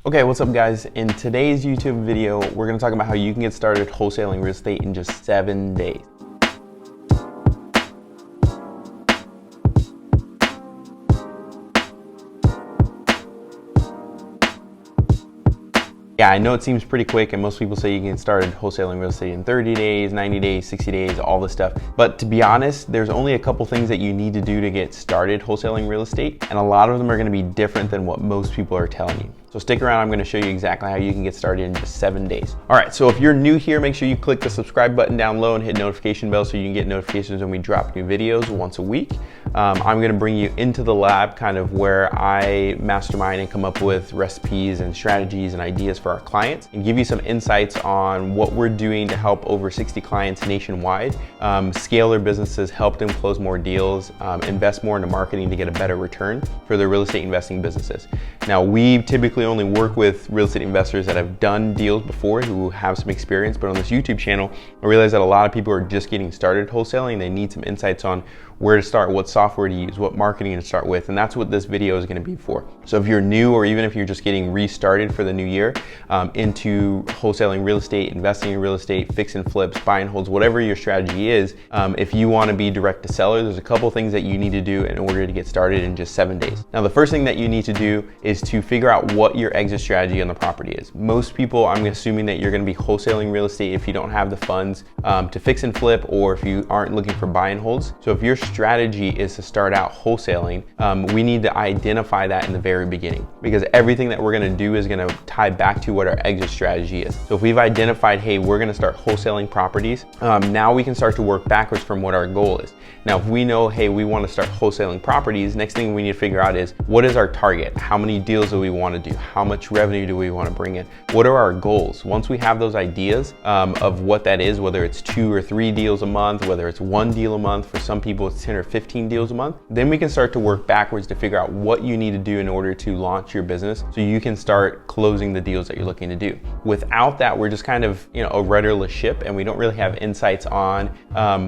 Okay, what's up guys? In today's YouTube video, we're gonna talk about how you can get started wholesaling real estate in just 7 days. Yeah, I know it seems pretty quick and most people say you can get started wholesaling real estate in 30 days, 90 days, 60 days, all this stuff. But to be honest, there's only a couple things that you need to do to get started wholesaling real estate. And a lot of them are gonna be different than what most people are telling you. So stick around, I'm gonna show you exactly how you can get started in just 7 days. All right, so if you're new here, make sure you click the subscribe button down low and hit notification bell so you can get notifications when we drop new videos once a week. I'm gonna bring you into the lab, kind of where I mastermind and come up with recipes and strategies and ideas for our clients and give you some insights on what we're doing to help over 60 clients nationwide scale their businesses, help them close more deals, invest more into marketing to get a better return for their real estate investing businesses. Now, we typically only work with real estate investors that have done deals before, who have some experience, but on this YouTube channel, I realize that a lot of people are just getting started wholesaling. They need some insights on where to start, what software to use, what marketing to start with, and that's what this video is gonna be for. So if you're new, or even if you're just getting restarted for the new year into wholesaling real estate, investing in real estate, fix and flips, buy and holds, whatever your strategy is, if you wanna be direct to seller, there's a couple things that you need to do in order to get started in just 7 days. Now, the first thing that you need to do is to figure out what your exit strategy on the property is. Most people, I'm assuming that you're gonna be wholesaling real estate if you don't have the funds to fix and flip, or if you aren't looking for buy and holds. So if your strategy is to start out wholesaling, we need to identify that in the very beginning, because everything that we're gonna do is gonna tie back to what our exit strategy is. So if we've identified, hey, we're gonna start wholesaling properties, now we can start to work backwards from what our goal is. Now, if we know, hey, we wanna start wholesaling properties, next thing we need to figure out is, what is our target? How many deals do we wanna do? How much revenue do we wanna bring in? What are our goals? Once we have those ideas of what that is, whether it's 2 or 3 deals a month, whether it's 1 deal a month, for some people it's 10 or 15 deals a month, then we can start to work backwards to figure out what you need to do in order to launch your business so you can start closing the deals that you're looking to do. Without that, we're just kind of, a rudderless ship, and we don't really have insights on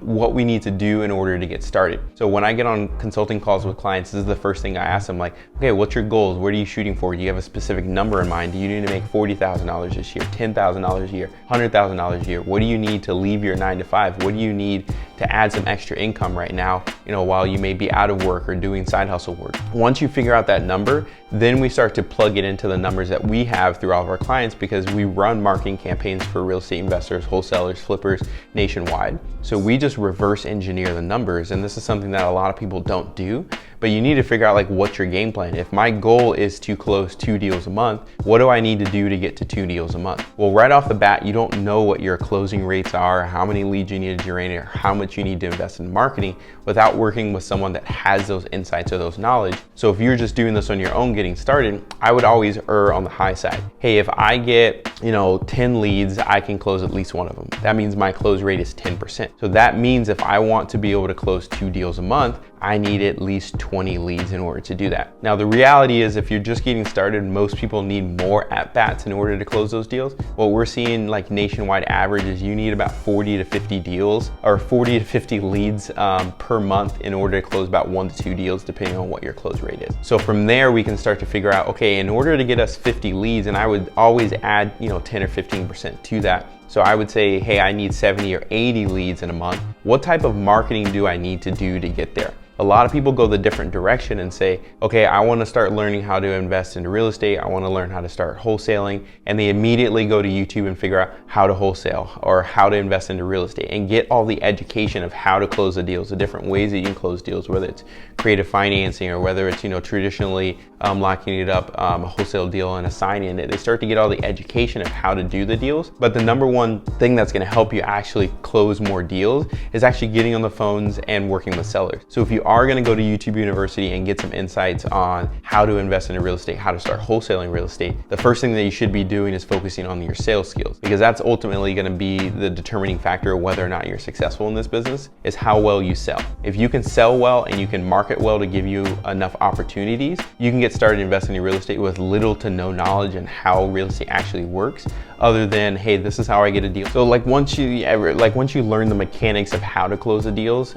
what we need to do in order to get started. So when I get on consulting calls with clients, this is the first thing I ask them, like, okay, what's your goals? What are you shooting for? Do you have a specific number in mind? Do you need to make $40,000 this year, $10,000 a year, $100,000 a year? What do you need to leave your 9 to 5? What do you need to add some extra income right now, while you may be out of work or doing side hustle work? Once you figure out that number, then we start to plug it into the numbers that we have through all of our clients, because we run marketing campaigns for real estate investors, wholesalers, flippers nationwide. So we just reverse engineer the numbers, and this is something that a lot of people don't do, but you need to figure out, like, what's your game plan. If my goal is to close 2 deals a month, what do I need to do to get to 2 deals a month? Well, right off the bat, you don't know what your closing rates are, how many leads you need to generate, or how much you need to invest in marketing without working with someone that has those insights or those knowledge. So if you're just doing this on your own getting started, I would always err on the high side. Hey, if I get 10 leads, I can close at least 1 of them. That means my close rate is 10%. So that means if I want to be able to close 2 deals a month, I need at least 20 leads in order to do that. Now, the reality is, if you're just getting started, most people need more at-bats in order to close those deals. What we're seeing, like, nationwide average, is you need about 40 to 50 deals, or 40 to 50 leads per month in order to close about 1 to 2 deals, depending on what your close rate is. So from there, we can start to figure out, okay, in order to get us 50 leads, and I would always add 10 or 15% to that. So I would say, hey, I need 70 or 80 leads in a month. What type of marketing do I need to do to get there? A lot of people go the different direction and say, okay, I want to start learning how to invest into real estate. I want to learn how to start wholesaling. And they immediately go to YouTube and figure out how to wholesale or how to invest into real estate and get all the education of how to close the deals, the different ways that you can close deals, whether it's creative financing or whether it's, traditionally locking it up, a wholesale deal and assigning it. They start to get all the education of how to do the deals. But the number one thing that's going to help you actually close more deals is actually getting on the phones and working with sellers. So if you are going to go to YouTube University and get some insights on how to invest in real estate, how to start wholesaling real estate, the first thing that you should be doing is focusing on your sales skills, because that's ultimately going to be the determining factor of whether or not you're successful in this business, is how well you sell. If you can sell well and you can market well to give you enough opportunities, you can get started investing in real estate with little to no knowledge in how real estate actually works. other than, hey, this is how I get a deal. So like once you learn the mechanics of how to close the deals,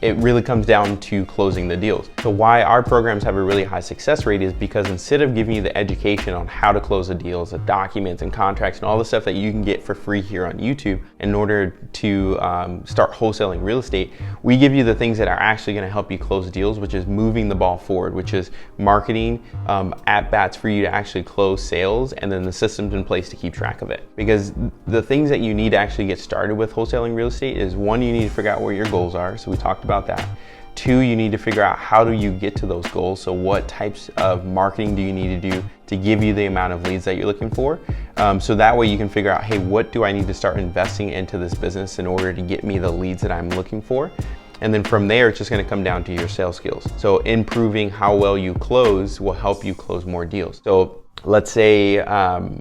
it really comes down to closing the deals. So why our programs have a really high success rate is because instead of giving you the education on how to close the deals, the documents and contracts and all the stuff that you can get for free here on YouTube in order to start wholesaling real estate, we give you the things that are actually going to help you close deals, which is moving the ball forward, which is marketing, at bats for you to actually close sales, and then the systems in place to keep track of it. Because the things that you need to actually get started with wholesaling real estate is, one, you need to figure out what your goals are. So we talked about that. Two, you need to figure out how do you get to those goals. So what types of marketing do you need to do to give you the amount of leads that you're looking for? So that way you can figure out, hey, what do I need to start investing into this business in order to get me the leads that I'm looking for? And then from there, it's just going to come down to your sales skills. So improving how well you close will help you close more deals. So let's say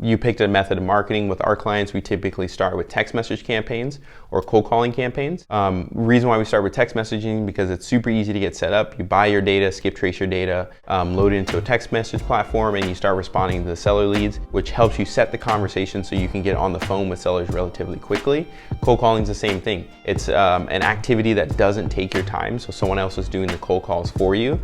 you picked a method of marketing. With our clients, we typically start with text message campaigns or cold calling campaigns. Reason why we start with text messaging, because it's super easy to get set up. You buy your data, skip trace your data, load it into a text message platform, and you start responding to the seller leads, which helps you set the conversation so you can get on the phone with sellers relatively quickly. Cold calling is the same thing. It's an activity that doesn't take your time, so someone else is doing the cold calls for you,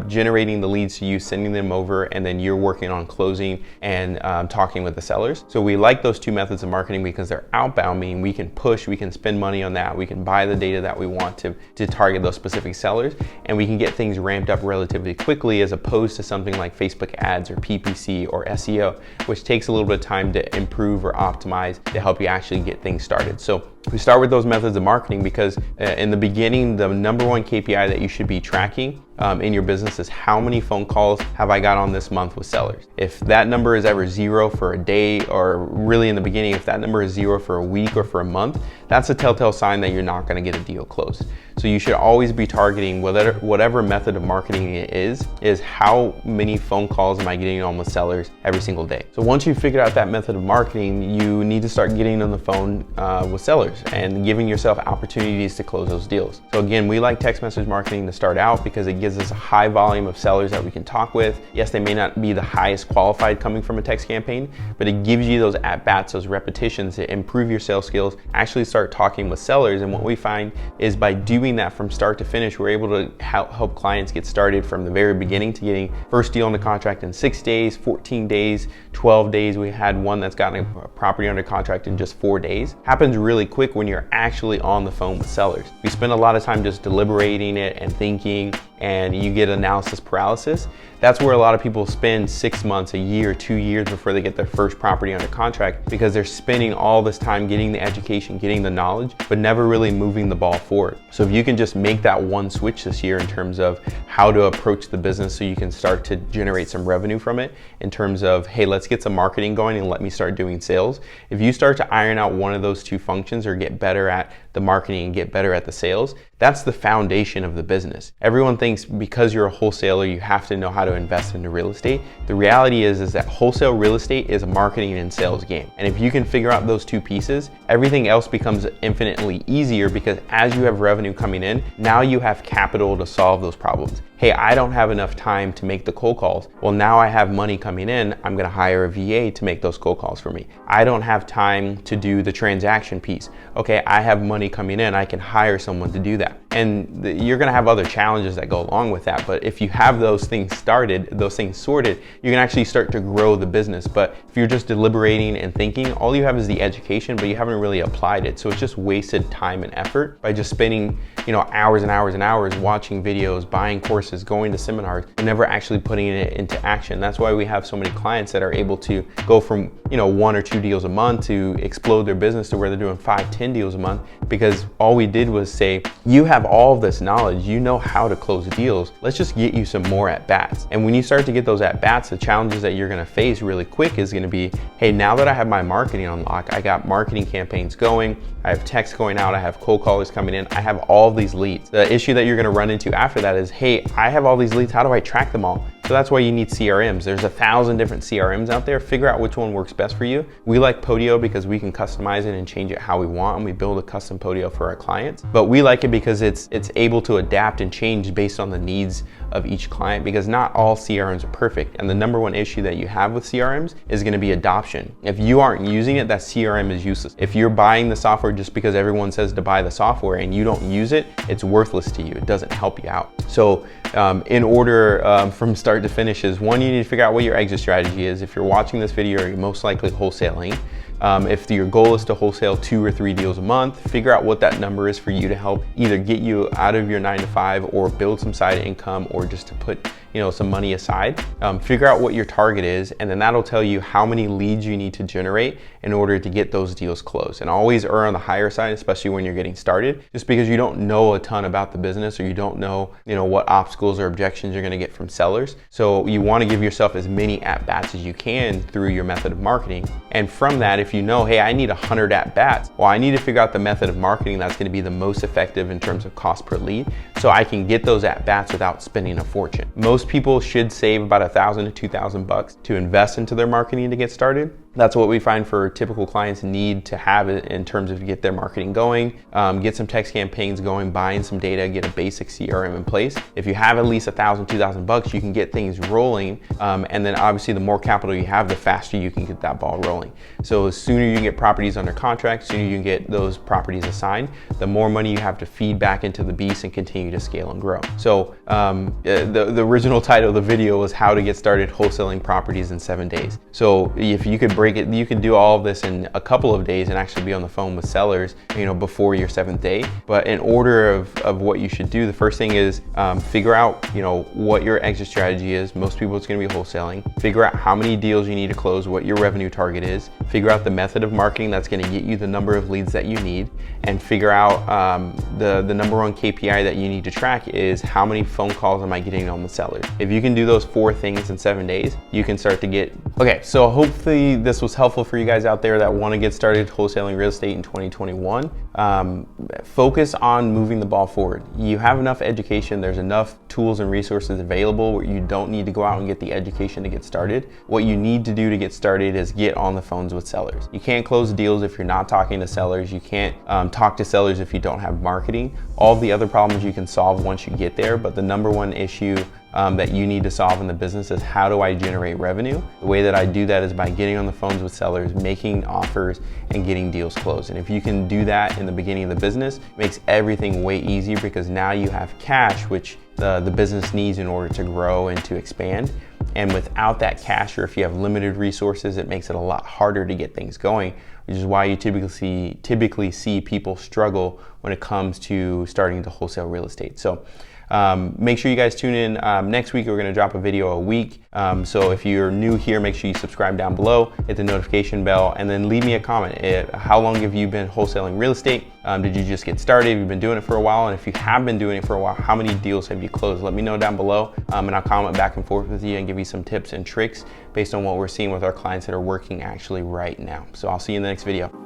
generating the leads to you, sending them over, and then you're working on closing and talking with the sellers. So we like those two methods of marketing because they're outbound, meaning we can push, we can spend money on that, we can buy the data that we want to target those specific sellers, and we can get things ramped up relatively quickly, as opposed to something like Facebook ads or PPC or SEO, which takes a little bit of time to improve or optimize to help you actually get things started. So we start with those methods of marketing because in the beginning, the number one KPI that you should be tracking in your business is how many phone calls have I got on this month with sellers. If that number is ever 0 for a day, or really in the beginning, if that number is 0 for a week or for a month, that's a telltale sign that you're not going to get a deal closed. So you should always be targeting whatever method of marketing it is how many phone calls am I getting on with sellers every single day. So once you've figured out that method of marketing, you need to start getting on the phone with sellers and giving yourself opportunities to close those deals. So again, we like text message marketing to start out because it gives us a high volume of sellers that we can talk with. Yes, they may not be the highest qualified coming from a text campaign, but it gives you those at-bats, those repetitions to improve your sales skills, actually start talking with sellers. And what we find is by doing that from start to finish, we're able to help clients get started from the very beginning to getting first deal under contract in 6 days, 14 days, 12 days. We had one that's gotten a property under contract in just 4 days. Happens really quick when you're actually on the phone with sellers. We spend a lot of time just deliberating it and thinking, and you get analysis paralysis. That's where a lot of people spend 6 months, a year, 2 years before they get their first property under contract, because they're spending all this time getting the education, getting the knowledge, but never really moving the ball forward. So if you can just make that one switch this year in terms of how to approach the business so you can start to generate some revenue from it, in terms of, hey, let's get some marketing going and let me start doing sales. If you start to iron out one of those two functions, or get better at the marketing and get better at the sales, that's the foundation of the business. Everyone thinks because you're a wholesaler, you have to know how to invest into real estate. The reality is that wholesale real estate is a marketing and sales game. And if you can figure out those two pieces, everything else becomes infinitely easier, because as you have revenue coming in, now you have capital to solve those problems. Hey, I don't have enough time to make the cold calls. Well, now I have money coming in. I'm going to hire a VA to make those cold calls for me. I don't have time to do the transaction piece. Okay, I have money coming in. I can hire someone to do that. And you're going to have other challenges that go along with that. But if you have those things started, those things sorted, you can actually start to grow the business. But if you're just deliberating and thinking, all you have is the education, but you haven't really applied it. So it's just wasted time and effort by just spending, hours and hours and hours watching videos, buying courses, going to seminars, and never actually putting it into action. That's why we have so many clients that are able to go from 1 or 2 deals a month to explode their business to where they're doing 5, 10 deals a month, because all we did was say, you have all of this knowledge, you know how to close deals, let's just get you some more at-bats. And when you start to get those at-bats, the challenges that you're going to face really quick is going to be, hey, now that I have my marketing on lock, I got marketing campaigns going, I have texts going out, I have cold callers coming in, I have all of these leads. The issue that you're going to run into after that is, hey, I have all these leads, how do I track them all? So that's why you need CRMs. There's 1,000 different CRMs out there. Figure out which one works best for you. We like Podio because we can customize it and change it how we want, and we build a custom Podio for our clients. But we like it because it's able to adapt and change based on the needs of each client, because not all CRMs are perfect. And the number one issue that you have with CRMs is going to be adoption. If you aren't using it, that CRM is useless. If you're buying the software just because everyone says to buy the software and you don't use it, it's worthless to you. It doesn't help you out. So in order from start to finish is, one, you need to figure out what your exit strategy is. If you're watching this video, you're most likely wholesaling. If your goal is to wholesale 2 or 3 deals a month, figure out what that number is for you to help either get you out of your 9 to 5 or build some side income, or just to put some money aside. Figure out what your target is, and then that'll tell you how many leads you need to generate in order to get those deals closed. And always err on the higher side, especially when you're getting started, just because you don't know a ton about the business, or you don't know what obstacles or objections you're going to get from sellers. So you want to give yourself as many at-bats as you can through your method of marketing. And from that, if you know, hey, I need 100 at-bats, well, I need to figure out the method of marketing that's going to be the most effective in terms of cost per lead, so I can get those at-bats without spending a fortune. Most people should save about $1,000 to $2,000 to invest into their marketing to get started. That's what we find for typical clients need to have in terms of get their marketing going, get some text campaigns going, buying some data, get a basic CRM in place. If you have at least $1,000, $2,000, you can get things rolling. And then obviously the more capital you have, the faster you can get that ball rolling. So the sooner you get properties under contract, the sooner you can get those properties assigned, the more money you have to feed back into the beast and continue to scale and grow. So the original title of the video was how to get started wholesaling properties in 7 days. So if you could break it, you can do all of this in a couple of days and actually be on the phone with sellers, before your 7th day. But in order of what you should do, the first thing is figure out, what your exit strategy is. Most people, it's going to be wholesaling. Figure out how many deals you need to close, what your revenue target is. Figure out the method of marketing that's going to get you the number of leads that you need, and figure out the number one KPI that you need to track is how many phone calls am I getting on the sellers. If you can do those 4 things in 7 days, you can start to get. Okay, so hopefully this was helpful for you guys out there that want to get started wholesaling real estate in 2021. Focus on moving the ball forward. You have enough education. There's enough tools and resources available where you don't need to go out and get the education to get started. What you need to do to get started is get on the phones with sellers. You can't close deals if you're not talking to sellers. You can't talk to sellers if you don't have marketing. All the other problems you can solve once you get there, but the number one issue that you need to solve in the business is, how do I generate revenue? The way that I do that is by getting on the phones with sellers, making offers, and getting deals closed. And if you can do that in the beginning of the business, it makes everything way easier, because now you have cash, which the business needs in order to grow and to expand. And without that cash, or if you have limited resources, it makes it a lot harder to get things going, which is why you typically see people struggle when it comes to starting to wholesale real estate. So make sure you guys tune in. Next week, we're going to drop a video a week. So if you're new here, make sure you subscribe down below, hit the notification bell, and then leave me a comment. How long have you been wholesaling real estate? Did you just get started? Have you been doing it for a while? And if you have been doing it for a while, how many deals have you closed? Let me know down below, and I'll comment back and forth with you and give you some tips and tricks based on what we're seeing with our clients that are working actually right now. So I'll see you in the next video.